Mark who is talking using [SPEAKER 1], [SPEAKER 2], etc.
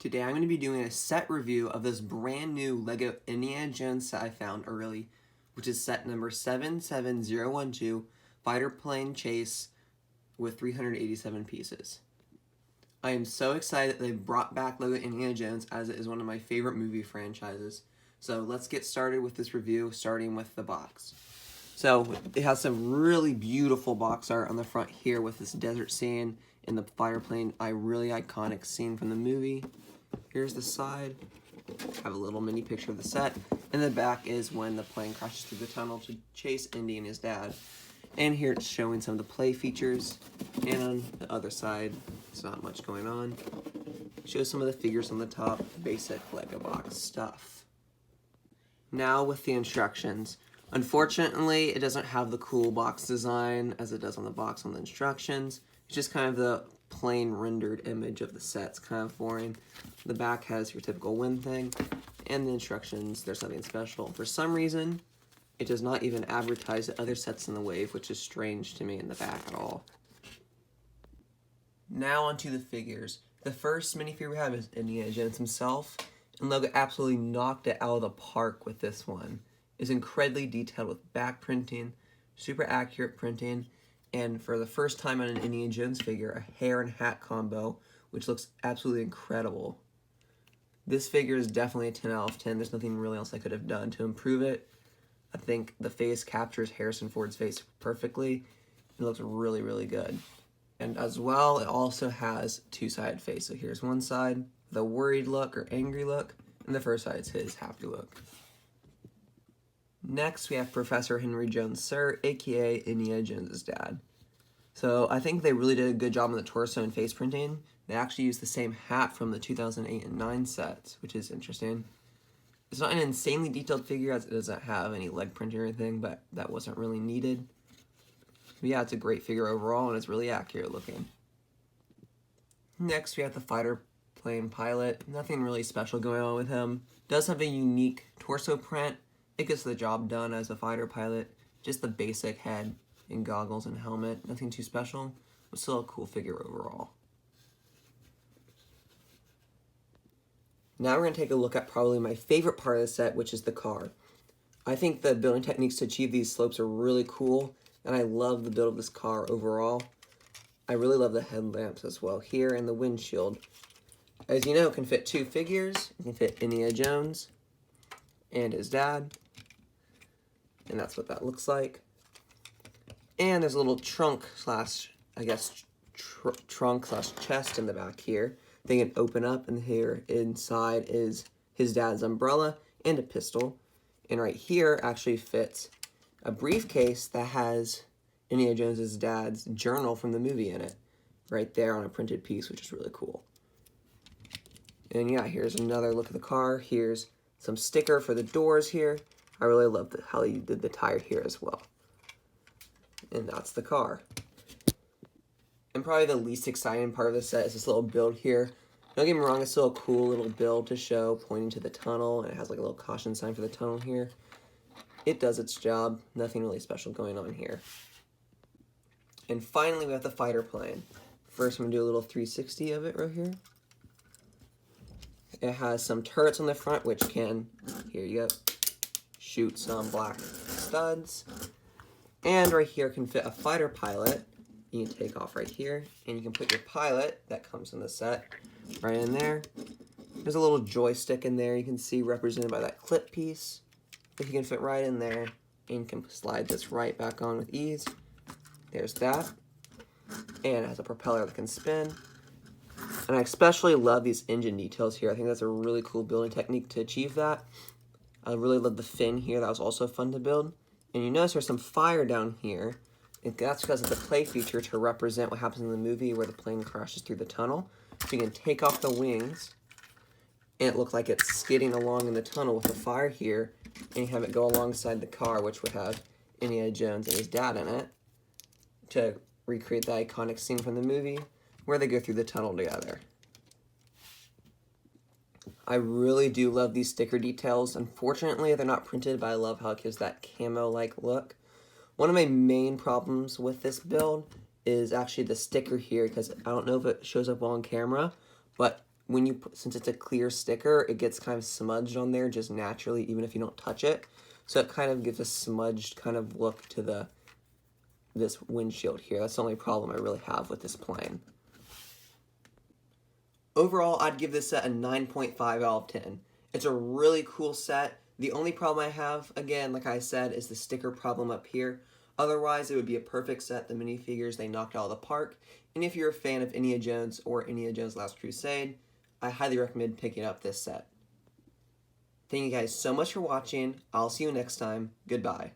[SPEAKER 1] Today I'm going to be doing a set review of this brand new LEGO Indiana Jones set I found early, which is set number 77012, Fighter Plane Chase with 387 pieces. I am so excited that they brought back LEGO Indiana Jones, as it is one of my favorite movie franchises. So let's get started with this review, starting with the box. So it has some really beautiful box art on the front here with this desert scene and the fighter plane, a really iconic scene from the movie. Here's the side. Have a little mini picture of the set. And the back is when the plane crashes through the tunnel to chase Indy and his dad. And here it's showing some of the play features. And on the other side, there's not much going on. Shows some of the figures on the top, basic LEGO box stuff. Now with the instructions. Unfortunately, it doesn't have the cool box design as it does on the box on the instructions. It's just kind of the plain rendered image of the set. It's kind of boring. The back has your typical win thing, and the instructions, there's nothing special. For some reason, it does not even advertise the other sets in the wave, which is strange to me in the back at all. Now onto the figures. The first minifigure we have is Indiana Jones himself, and LEGO absolutely knocked it out of the park with this one. It's incredibly detailed with back printing, super accurate printing, and for the first time on an Indiana Jones figure, a hair and hat combo, which looks absolutely incredible. This figure is definitely a 10 out of 10. There's nothing really else I could have done to improve it. I think the face captures Harrison Ford's face perfectly. It looks really, really good. And as well, it also has two-sided face. So here's one side, the worried look or angry look, and the first side is his happy look. Next, we have Professor Henry Jones Sr., aka Indiana Jones' dad. So I think they really did a good job on the torso and face printing. They actually used the same hat from the 2008 and 9 sets, which is interesting. It's not an insanely detailed figure as it doesn't have any leg printing or anything, but that wasn't really needed. But yeah, it's a great figure overall, and it's really accurate looking. Next, we have the fighter plane pilot. Nothing really special going on with him. Does have a unique torso print. It gets the job done as a fighter pilot. Just the basic head and goggles and helmet. Nothing too special, but still a cool figure overall. Now we're going to take a look at probably my favorite part of the set, which is the car. I think the building techniques to achieve these slopes are really cool, and I love the build of this car overall. I really love the headlamps as well here and the windshield. As you know, it can fit two figures. It can fit Indiana Jones and his dad. And that's what that looks like. And there's a little trunk slash, I guess, trunk slash chest in the back here. They can open up, and here inside is his dad's umbrella and a pistol. And right here actually fits a briefcase that has Indiana Jones' dad's journal from the movie in it. Right there on a printed piece, which is really cool. And yeah, here's another look at the car. Here's some sticker for the doors here. I really love how you did the tire here as well. And that's the car. And probably the least exciting part of the set is this little build here. Don't get me wrong, it's still a cool little build to show, pointing to the tunnel, and it has like a little caution sign for the tunnel here. It does its job. Nothing really special going on here. And finally, we have the fighter plane. First, I'm going to do a little 360 of it right here. It has some turrets on the front, which can, here you go, shoot some black studs. And right here can fit a fighter pilot. You can take off right here, and you can put your pilot that comes in the set right in there. There's a little joystick in there you can see represented by that clip piece. If you can fit right in there, and you can slide this right back on with ease. There's that. And it has a propeller that can spin. And I especially love these engine details here. I think that's a really cool building technique to achieve that. I really love the fin here. That was also fun to build. And you notice there's some fire down here. And that's because of the play feature to represent what happens in the movie where the plane crashes through the tunnel. So you can take off the wings, and it looks like it's skidding along in the tunnel with the fire here. And you have it go alongside the car, which would have Indiana Jones and his dad in it, to recreate the iconic scene from the movie where they go through the tunnel together. I really do love these sticker details. Unfortunately, they're not printed, but I love how it gives that camo-like look. One of my main problems with this build is actually the sticker here, because I don't know if it shows up well on camera, but when you since it's a clear sticker, it gets kind of smudged on there just naturally, even if you don't touch it. So it kind of gives a smudged kind of look to this windshield here. That's the only problem I really have with this plane. Overall, I'd give this set a 9.5 out of 10. It's a really cool set. The only problem I have, again, like I said, is the sticker problem up here. Otherwise, it would be a perfect set. The minifigures, they knocked out of the park. And if you're a fan of Indiana Jones or Indiana Jones Last Crusade, I highly recommend picking up this set. Thank you guys so much for watching. I'll see you next time. Goodbye.